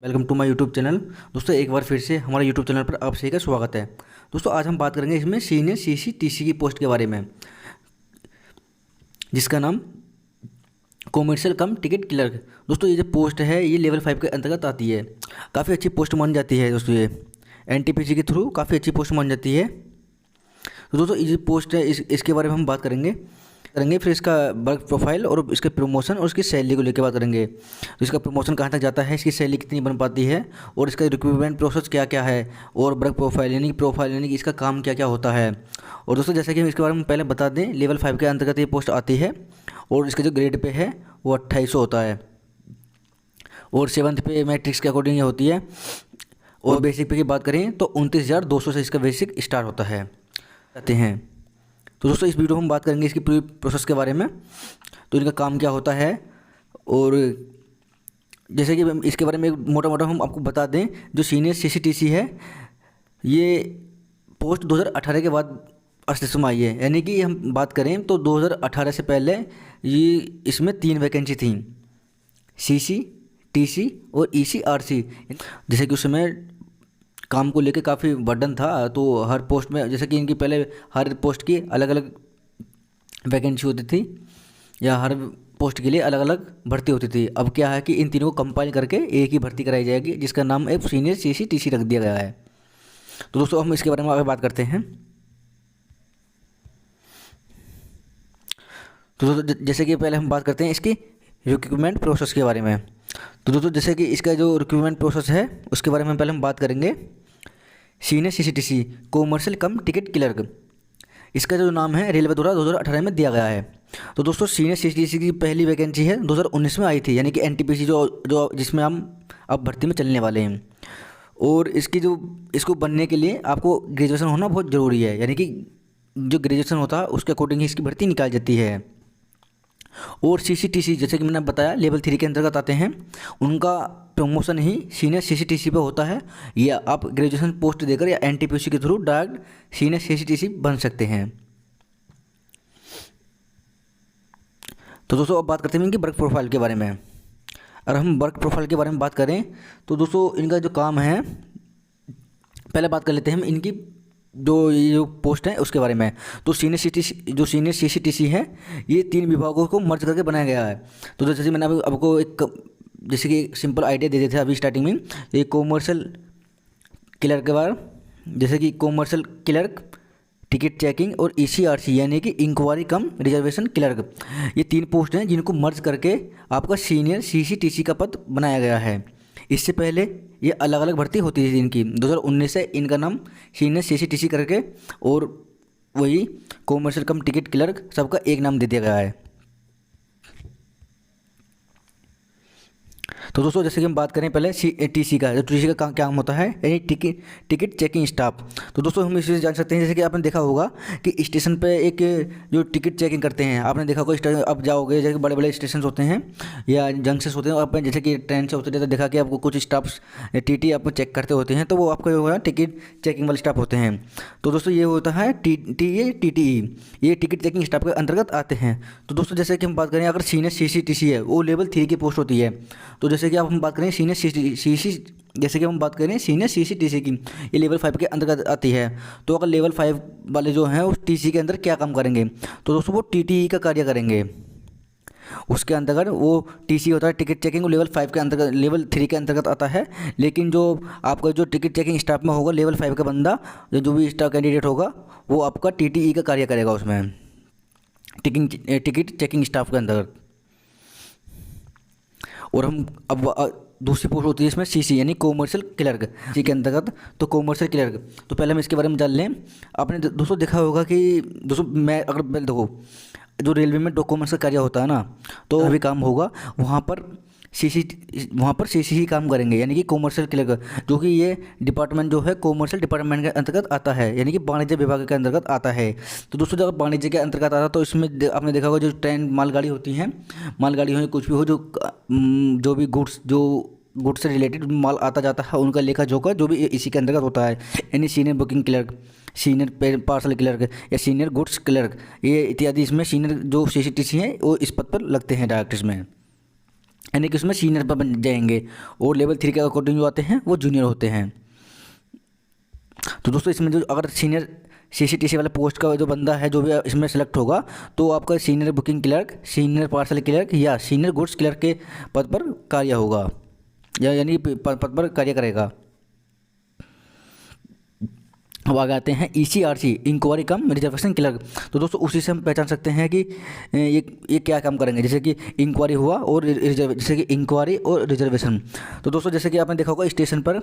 Welcome to my YouTube channel. दोस्तों एक बार फिर से हमारे यूट्यूब चैनल पर आप सभी का स्वागत है। दोस्तों आज हम बात करेंगे इसमें सीनियर सीसीटीसी की पोस्ट के बारे में, जिसका नाम कॉमर्शियल कम टिकट क्लर्क। दोस्तों ये जो पोस्ट है ये लेवल 5 के अंतर्गत आती है। काफ़ी अच्छी पोस्ट मानी जाती है दोस्तों, ये एनटीपीसी के थ्रू काफ़ी अच्छी पोस्ट मानी जाती है। तो दोस्तों ये जो पोस्ट है इसके बारे में हम बात करेंगे फिर इसका वर्क प्रोफाइल और इसके प्रमोशन और इसकी सैलरी को लेकर बात करेंगे। तो इसका प्रमोशन कहाँ तक जाता है, इसकी सैलरी कितनी बन पाती है और इसका रिक्रूटमेंट प्रोसेस क्या क्या है, और वर्क प्रोफाइल यानी कि इसका काम क्या क्या होता है। और दोस्तों जैसा कि हम इसके बारे में पहले बता दें, लेवल 5 के अंतर्गत ये पोस्ट आती है और इसका जो ग्रेड पे है वो 2800 होता है और 7th पे मैट्रिक्स के अकॉर्डिंग ये होती है। और बेसिक पे की बात करें तो 29,200 से इसका बेसिक स्टार्ट होता है कहते हैं। तो दोस्तों इस वीडियो में हम बात करेंगे इसकी पूरी प्रोसेस के बारे में, तो इनका काम क्या होता है। और जैसे कि इसके बारे में मोटा मोटा हम आपको बता दें, जो सीनियर सीसीटीसी है ये पोस्ट 2018 के बाद अस्तित्व में आई है। यानी कि हम बात करें तो 2018 से पहले ये इसमें 3 वैकेंसी थी, सीसी, टीसी और ईसीआरसी। जैसे कि उस समय काम को लेके काफ़ी बर्डन था, तो हर पोस्ट में जैसे कि इनकी पहले हर पोस्ट की अलग अलग वैकेंसी होती थी या हर पोस्ट के लिए अलग अलग भर्ती होती थी। अब क्या है कि इन तीनों को कंपाइल करके एक ही भर्ती कराई जाएगी, जिसका नाम एक सीनियर सीसीटीसी रख दिया गया है। तो दोस्तों हम इसके बारे में आगे बात करते हैं। तो दोस्तों जैसे कि पहले हम बात करते हैं इसकी रिक्रूटमेंट प्रोसेस के बारे में। तो दोस्तों जैसे कि इसका जो रिक्रूटमेंट प्रोसेस है उसके बारे में पहले हम बात करेंगे। सीनियर सीसीटीसी कॉमर्शियल कम टिकट क्लर्क, इसका जो नाम है रेलवे द्वारा 2018 में दिया गया है। तो दोस्तों सीनियर सीसीटीसी की पहली वैकेंसी है 2019 में आई थी, यानी कि एनटीपीसी जो जिसमें हम अब भर्ती में चलने वाले हैं। और इसको बनने के लिए आपको ग्रेजुएशन होना बहुत ज़रूरी है, यानी कि जो ग्रेजुएशन होता है उसके अकॉर्डिंग ही इसकी भर्ती निकाली जाती है। और सीसीटीसी जैसे कि मैंने बताया लेवल 3 के अंतर्गत आते हैं, उनका प्रमोशन ही सीनियर सीसीटीसी पे होता है, या आप ग्रेजुएशन पोस्ट देकर या एनटीपीसी के थ्रू डायरेक्ट सीनियर सीसीटीसी बन सकते हैं। तो दोस्तों अब बात करते हैं इनकी वर्क प्रोफाइल के बारे में। अगर हम वर्क प्रोफाइल के बारे में बात करें तो दोस्तों इनका जो काम है, पहले बात कर लेते हैं हम इनकी जो पोस्ट है उसके बारे में। तो सीनियर सीसीटीसी है ये 3 विभागों को मर्ज करके बनाया गया है। तो जैसे मैंने आपको एक जैसे कि सिंपल आइडिया दे देते थे अभी स्टार्टिंग में, ये कॉमर्शियल क्लर्क के बारे, जैसे कि कॉमर्शियल क्लर्क, टिकट चेकिंग और ईसीआरसी यानी कि इंक्वायरी कम रिजर्वेशन क्लर्क, ये 3 पोस्ट हैं जिनको मर्ज करके आपका सीनियर सीसीटीसी का पद बनाया गया है। इससे पहले ये अलग अलग भर्ती होती थी इनकी। 2019 से इनका नाम सीनियर सीसीटीसी करके और वही कॉमर्शियल कम टिकट क्लर्क सबका एक नाम दे दिया गया है। तो दोस्तों जैसे कि हम बात करें पहले टीसी का, जो टीसी का काम होता है यानी टिकट चेकिंग स्टाफ। तो दोस्तों हम इसे जान सकते हैं, जैसे कि आपने देखा होगा कि स्टेशन पे एक जो टिकट चेकिंग करते हैं, आपने देखा होगा स्टेशन अब जाओगे जैसे बड़े बड़े स्टेशन होते हैं या जंक्शन होते हैं, आप जैसे कि ट्रेन से होते हैं तो देखा कि आपको कुछ स्टाफ टीटी आपको चेक करते होते हैं, तो वो आपका जो है टिकट चेकिंग वाले स्टाफ होते हैं। तो दोस्तों ये होता है टीटीई, ये टिकट चेकिंग स्टाफ के अंतर्गत आते हैं। तो दोस्तों जैसे कि हम बात करें अगर सीनियर सीसीटीसी है वो लेवल 3 की पोस्ट होती है। तो जैसे कि अब हम बात करें जैसे कि हम बात करें सीनियर सीसीटीसी की, ये लेवल 5 के अंतर्गत आती है। तो अगर लेवल 5 वाले जो हैं उस टीसी के अंदर क्या काम करेंगे, तो दोस्तों वो टीटीई का कार्य करेंगे। उसके अंतर्गत वो टीसी होता है टिकट चेकिंग, वो लेवल 5 के अंतर्गत लेवल 3 के अंतर्गत आता है। लेकिन जो आपका जो टिकट चेकिंग स्टाफ में होगा लेवल 5 का बंदा, जो भी स्टाफ कैंडिडेट होगा वो आपका टीटीई का कार्य करेगा उसमें, टिकट चेकिंग स्टाफ के अंतर्गत। और हम अब दूसरी पोस्ट होती है इसमें सीसी यानी कॉमर्शियल क्लर्क, इसी के अंतर्गत। तो कॉमर्शियल क्लर्क, तो पहले हम इसके बारे में जान लें। आपने दोस्तों देखा होगा कि दोस्तों मैं अगर देखो जो रेलवे में डॉक्यूमेंट्स का कार्य होता है ना, तो अभी काम होगा वहाँ पर सीसी ही काम करेंगे, यानी कि कॉमर्शियल क्लर्क, जो कि ये डिपार्टमेंट जो है कॉमर्शियल डिपार्टमेंट के अंतर्गत आता है, यानी कि वाणिज्य विभाग के अंतर्गत आता है। तो दोस्तों जब वाणिज्य के अंतर्गत आता है तो इसमें आपने देखा होगा जो ट्रेन मालगाड़ी होती हैं, मालगाड़ी हो कुछ भी हो, जो भी गुड्स से रिलेटेड माल आता जाता है उनका लेखा जोखा जो भी इसी के अंतर्गत होता है, यानी senior booking clerk, senior parcel clerk या सीनियर गुड्स क्लर्क, ये इत्यादि इसमें सीनियर जो सीसीटीसी हैं वो इस पद पर लगते हैं डायरेक्ट इसमें। यानी कि उसमें सीनियर पर बन जाएंगे, और लेवल 3 के अकॉर्डिंग जो आते हैं वो जूनियर होते हैं। तो दोस्तों इसमें जो अगर सीनियर CCTC वाले पोस्ट का जो बंदा है जो भी इसमें सेलेक्ट होगा, तो आपका senior booking clerk, senior parcel clerk या सीनियर गुड्स क्लर्क के पद पर कार्य होगा, या यानी पद पर कार्य करेगा। अब आगे आते हैं ECRC, इंक्वायरी कम रिजर्वेशन क्लर्क। तो दोस्तों उसी से हम पहचान सकते हैं कि ये क्या काम करेंगे। जैसे कि इंक्वायरी हुआ और जैसे कि इंक्वायरी और रिजर्वेशन। तो दोस्तों जैसे कि आपने देखा होगा स्टेशन पर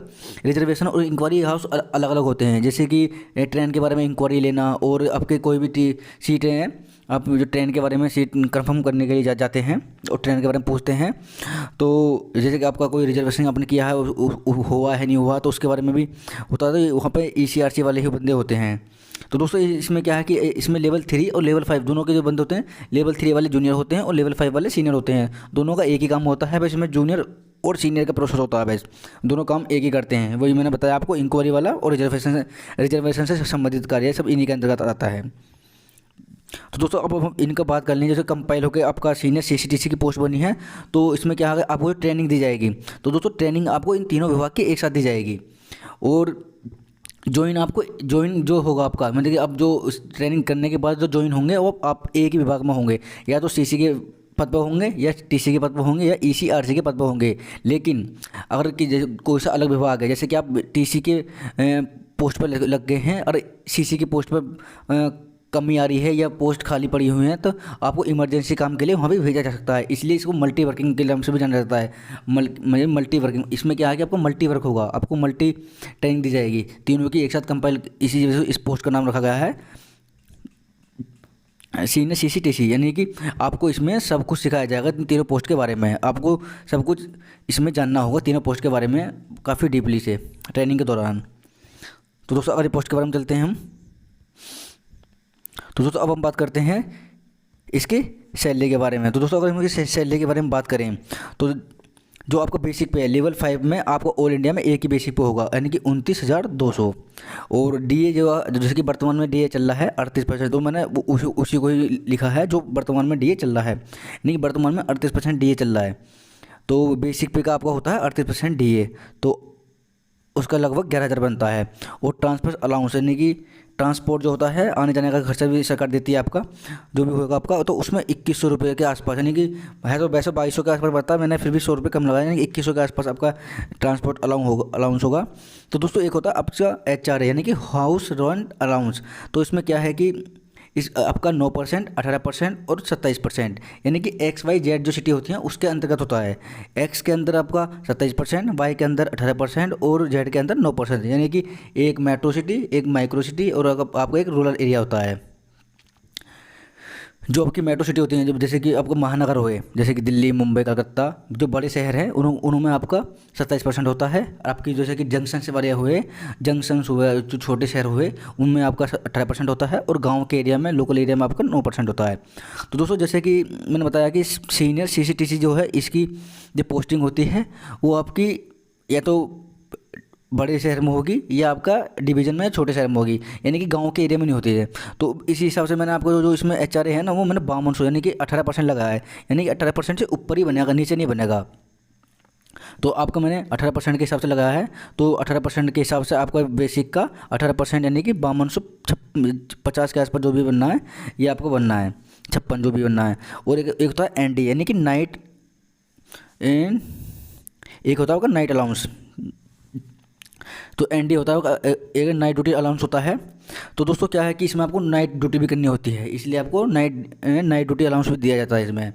रिजर्वेशन और इंक्वायरी हाउस अलग अलग होते हैं। जैसे कि ट्रेन के बारे में इंक्वायरी लेना, और आपके कोई भी सीटें हैं, आप जो ट्रेन के बारे में सीट कंफर्म करने के लिए जाते हैं और ट्रेन के बारे में पूछते हैं। तो जैसे कि आपका कोई रिजर्वेशन आपने किया है, हुआ है नहीं हुआ, तो उसके बारे में भी होता है। तो वहाँ पे ECRC वाले ही बंदे होते हैं। तो दोस्तों इसमें क्या है कि इसमें लेवल 3 और लेवल 5 दोनों के जो बंदे होते हैं, लेवल 3 वाले जूनियर होते हैं और लेवल 5 वाले सीनियर होते हैं। दोनों का एक ही काम होता है, बस इसमें जूनियर और सीनियर का प्रोसेस होता है, बस दोनों काम एक ही करते हैं। वही मैंने बताया आपको, इंक्वायरी वाला और रिजर्वेशन से संबंधित कार्य सब इन्हीं के अंतर्गत आता है। तो दोस्तों अब हम इनका बात कर लें। जैसे कंपाइल होकर आपका सीनियर CCTC की पोस्ट बनी है, तो इसमें क्या है, आपको ट्रेनिंग दी जाएगी। तो दोस्तों ट्रेनिंग आपको इन तीनों विभाग की एक साथ दी जाएगी, और ज्वाइन जो होगा आपका, मतलब कि अब जो ट्रेनिंग करने के बाद जो ज्वाइन होंगे वो आप एक ही विभाग में होंगे, या तो CC के पद पर होंगे, या TC के पद पर होंगे, या ECRC के पद पर होंगे। लेकिन अगर कि कोई सा अलग विभाग है, जैसे कि आप TC के पोस्ट पर लग गए हैं और CC की पोस्ट पर कमी आ रही है या पोस्ट खाली पड़ी हुई है, तो आपको इमरजेंसी काम के लिए वहाँ भी भेजा जा सकता है। इसलिए इसको मल्टी वर्किंग के नाम से भी जाना जाता है। मल्टी वर्किंग, इसमें क्या है कि आपको मल्टी वर्क होगा, आपको मल्टी ट्रेनिंग दी जाएगी, तीनों की एक साथ कंपाइल, इसी वजह से इस पोस्ट का नाम रखा गया है सीनियर CCTC। यानी कि आपको इसमें सब कुछ सिखाया जाएगा तीनों पोस्ट के बारे में। आपको सब कुछ इसमें जानना होगा तीनों पोस्ट के बारे में काफ़ी डीपली से ट्रेनिंग के दौरान। तो दोस्तों अगली पोस्ट के बारे में चलते हैं हम। तो दोस्तों अब हम बात करते हैं इसके सैलरी के बारे में। तो दोस्तों अगर हम इसकी सैलरी के बारे में बात करें, तो जो आपका बेसिक पे है लेवल 5 में, आपको ऑल इंडिया में एक ही बेसिक पे होगा, यानी कि 29,200। और DA जो जैसे कि वर्तमान में DA चल रहा है 38%, तो मैंने उसी को ही लिखा है जो वर्तमान में DA चल रहा है, यानी कि वर्तमान में 38% DA चल रहा है। तो बेसिक पे का आपका होता है 38% DA, तो उसका लगभग 11,000 बनता है। और ट्रांसपोर्ट अलाउंस, यानी कि ट्रांसपोर्ट जो होता है, आने जाने का खर्चा भी सरकार देती है आपका, जो भी होगा आपका, तो उसमें 2100 रुपये के आसपास, यानी कि है तो वैसे 2200 के आसपास बढ़ता है, मैंने फिर भी 100 रुपये कम लगाया, यानी कि 2100 के आसपास आपका ट्रांसपोर्ट अलाउंस होगा। तो दोस्तों एक होता है आपका HRA, यानी कि हाउस रेंट अलाउंस। तो इसमें क्या है कि इस आपका 9%, 18% और 27%, यानी कि XYZ जो सिटी होती हैं उसके अंतर्गत होता है। X के अंदर आपका 27%, Y के अंदर 18% और Z के अंदर 9%, यानी कि एक मेट्रो सिटी, एक माइक्रो सिटी और आपका एक रूरल एरिया होता है। जो आपकी मेट्रो सिटी होती हैं, जब जैसे कि आपको महानगर हुए, जैसे कि दिल्ली, मुंबई, कलकत्ता, जो बड़े शहर हैं उनमें आपका 27% होता है। आपकी जैसे कि जंक्शन से वाले हुए, जंक्शंस हुए, जो छोटे शहर हुए, उनमें आपका 18% होता है, और गांव के एरिया में, लोकल एरिया में आपका 9% होता है। तो दोस्तों जैसे कि मैंने बताया कि सीनियर CCTC जो है, इसकी जो पोस्टिंग होती है वो आपकी या तो बड़े शहर में होगी या आपका डिवीज़न में छोटे शहर में होगी, यानी कि गांव के एरिया में नहीं होती है। तो इसी हिसाब से मैंने आपको जो इसमें HRA है ना, वो मैंने 5200 यानी कि 18% लगाया है, यानी कि 18% से ऊपर ही बनेगा, नीचे नहीं बनेगा। तो आपका मैंने 18% के हिसाब से लगाया है। तो 18% के हिसाब से आपका बेसिक का 18% यानी कि 5250 के आसपास जो भी बनना है, ये आपको बनना है, 56 जो भी बनना है। और एक होता है ND, यानी कि नाइट, एक होता होगा नाइट अलाउंस। तो ND होता है एक नाइट ड्यूटी अलाउंस होता है। तो दोस्तों क्या है कि इसमें आपको नाइट ड्यूटी भी करनी होती है, इसलिए आपको नाइट ड्यूटी अलाउंस भी दिया जाता है इसमें।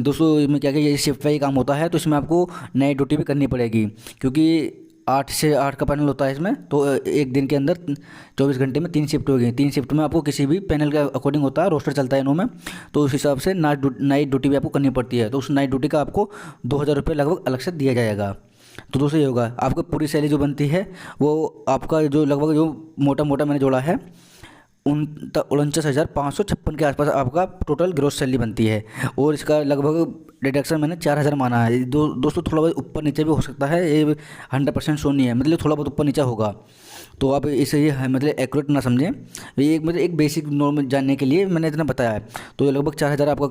दोस्तों इसमें क्या है, ये शिफ्ट वाइज काम होता है, तो इसमें आपको नाइट ड्यूटी भी करनी पड़ेगी, क्योंकि 8 से 8 का पैनल होता है इसमें। तो एक दिन के अंदर 24 घंटे में 3 शिफ्ट होगी, 3 शिफ्ट में आपको किसी भी पैनल के अकॉर्डिंग होता है, रोस्टर चलता है इनों में, तो उस हिसाब से नाइट ड्यूटी भी आपको करनी पड़ती है। तो उस नाइट ड्यूटी का आपको 2000 रुपये लगभग अलग से दिया जाएगा। तो दोस्तों ये होगा आपको पूरी सैलरी जो बनती है, वो आपका जो लगभग जो मोटा मोटा मैंने जोड़ा है 49,556 के आसपास आपका टोटल ग्रोस सैलरी बनती है। और इसका लगभग डिडक्शन मैंने 4,000 माना है। दोस्तों थोड़ा बहुत ऊपर नीचे भी हो सकता है, ये 100% शो नहीं है, मतलब थोड़ा बहुत ऊपर नीचे होगा। तो आप इसे ये मतलब एक्यूरेट ना समझें, ये मतलब एक बेसिक नॉर्म जानने के लिए मैंने इतना बताया है। तो ये लगभग 4,000 आपका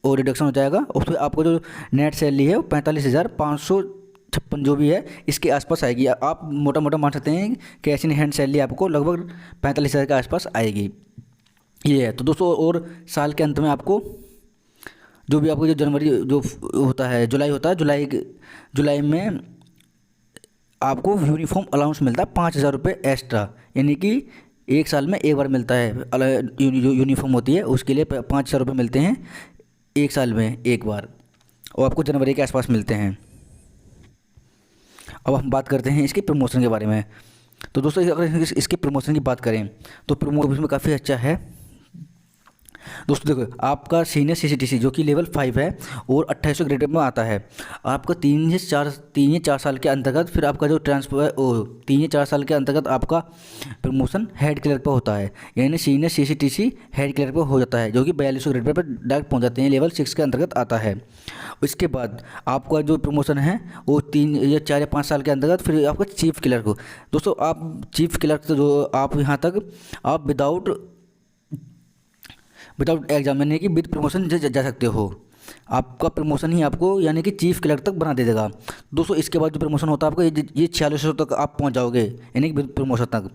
और रिडक्शन हो जाएगा। और फिर आपको जो नेट सैलरी है वो 45,556 जो भी है इसके आसपास आएगी। आप मोटा मोटा मान सकते हैं कि कैश इन हैंड सैलरी आपको लगभग 45,000 के आसपास आएगी। ये है। तो दोस्तों और साल के अंत में आपको जो भी आपको जो जनवरी जो होता है, जुलाई होता है, जुलाई में आपको यूनिफॉर्म अलाउंस मिलता है 5,000 रुपये एक्स्ट्रा, यानी कि एक साल में एक बार मिलता है। जो यूनिफॉर्म होती है उसके लिए 5,000 रुपये मिलते हैं एक साल में एक बार, और आपको जनवरी के आसपास मिलते हैं। अब हम बात करते हैं इसके प्रमोशन के बारे में। तो दोस्तों अगर इसके प्रमोशन की बात करें तो प्रमोशन में काफ़ी अच्छा है। दोस्तों देखो, आपका सीनियर सीसीटीसी जो कि लेवल 5 है और 2800 ग्रेड में आता है, आपका 3 या 4 साल के अंतर्गत फिर आपका जो ट्रांसफर 3 या 4 साल के अंतर्गत आपका प्रमोशन हेड क्लर्क पर होता है, यानी सीनियर सीसीटीसी हेड क्लर्क पर हो जाता है, जो कि 4200 ग्रेड पर डायरेक्ट पहुंच जाते हैं, लेवल 6 के अंतर्गत आता है। उसके बाद आपका जो प्रमोशन है वो 3 या 4 या 5 साल के अंतर्गत फिर आपका चीफ क्लर्क हो। दोस्तों आप चीफ क्लर्क जो आप यहाँ तक आप विदाउट एग्जाम यानी कि विद प्रमोशन जा सकते हो। आपका प्रमोशन ही आपको यानी कि चीफ क्लर्क तक बना दे देगा। दोस्तों इसके बाद जो प्रमोशन होता है आपका ये 4600 तक आप पहुंच जाओगे, यानी कि विद प्रमोशन तक।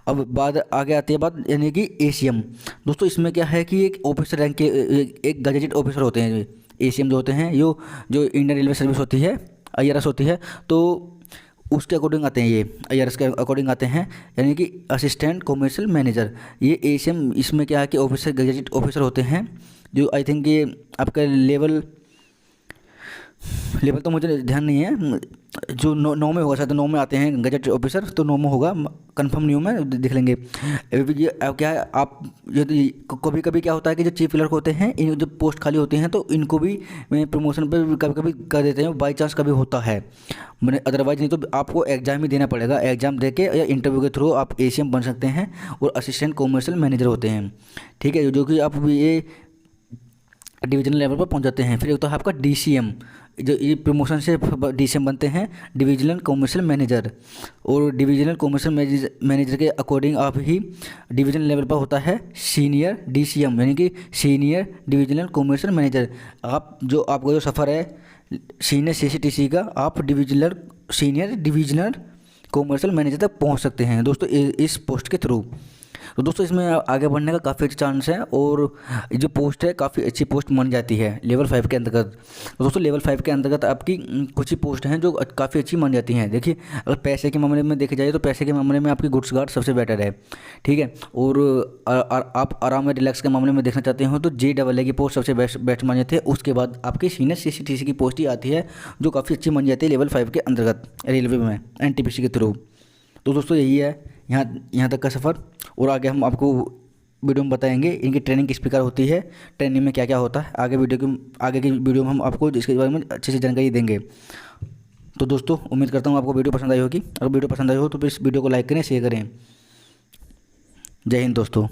अब बाद आगे आती है बात यानी कि एसीएम। दोस्तों इसमें क्या है कि एक ऑफिसर रैंक के एक गजेटेड ऑफिसर होते हैं एसीएम जो होते हैं, जो इंडियन रेलवे सर्विस होती है, आईआरएस होती है, तो उसके अकॉर्डिंग आते हैं, ये आईआरएस के अकॉर्डिंग आते हैं, यानी कि असिस्टेंट कमर्शियल मैनेजर। ये एसीएम इसमें क्या है कि ऑफिसर गजेटेड ऑफिसर होते हैं, जो आई थिंक ये आपका लेवल तो मुझे ध्यान नहीं है, जो 9 में होगा शायद, 9 में आते हैं गजेट ऑफिसर, तो 9 में होगा, कंफर्म नहीं हूँ मैं, देख लेंगे। ये अब क्या है, आप यदि कभी कभी क्या होता है कि जो चीफ क्लर्क होते हैं इन जो पोस्ट खाली होती हैं तो इनको भी प्रमोशन पर कभी कभी कर देते हैं, बाई चांस कभी होता है, मैंने अदरवाइज नहीं तो आपको एग्जाम ही देना पड़ेगा। एग्जाम दे के या इंटरव्यू के थ्रू आप एसीएम बन सकते हैं और असिस्टेंट कमर्शियल मैनेजर होते हैं, ठीक है, जो कि आप ये डिवीजनल लेवल पर पहुंच जाते हैं। फिर होता है आपका डीसीएम, जो ये प्रमोशन से डीसीएम बनते हैं, डिविजनल कमर्शियल मैनेजर। और डिविजनल कमर्शियल मैनेजर के अकॉर्डिंग आप ही डिवीजनल लेवल पर होता है सीनियर डीसीएम, यानी कि सीनियर डिविजनल कमर्शियल मैनेजर। आप जो आपका जो सफ़र है सीनियर सीसीटीसी का, आप सीनियर डिविजनल कमर्शियल मैनेजर तक पहुंच सकते हैं दोस्तों इस पोस्ट के थ्रू। तो दोस्तों इसमें आगे बढ़ने का काफ़ी अच्छा चांस है, और जो पोस्ट है काफ़ी अच्छी पोस्ट मानी जाती है लेवल 5 के अंतर्गत। तो दोस्तों लेवल 5 के अंतर्गत आपकी कुछ ही पोस्ट हैं जो काफ़ी अच्छी मानी जाती हैं। देखिए अगर पैसे के मामले में देखे जाए तो पैसे के मामले में आपकी गुड्स गार्ड सबसे बेटर है, ठीक है, और आप आराम में रिलैक्स के मामले में देखना चाहते हो तो JAA की पोस्ट सबसे बेस्ट मानी जाती है। उसके बाद आपकी सीनियर सीसीटीसी की पोस्ट ही आती है जो काफ़ी अच्छी मानी जाती है लेवल 5 के अंतर्गत रेलवे में NTPC के थ्रू। तो दोस्तों यही है यहाँ तक का सफ़र, और आगे हम आपको वीडियो में बताएंगे इनकी ट्रेनिंग किस प्रकार होती है, ट्रेनिंग में क्या क्या होता है। आगे की वीडियो में हम आपको इसके बारे में अच्छे से जानकारी देंगे। तो दोस्तों उम्मीद करता हूँ आपको वीडियो पसंद आई होगी। अगर वीडियो पसंद आई हो तो प्लीज़ वीडियो को लाइक करें, शेयर करें। जय हिंद दोस्तों।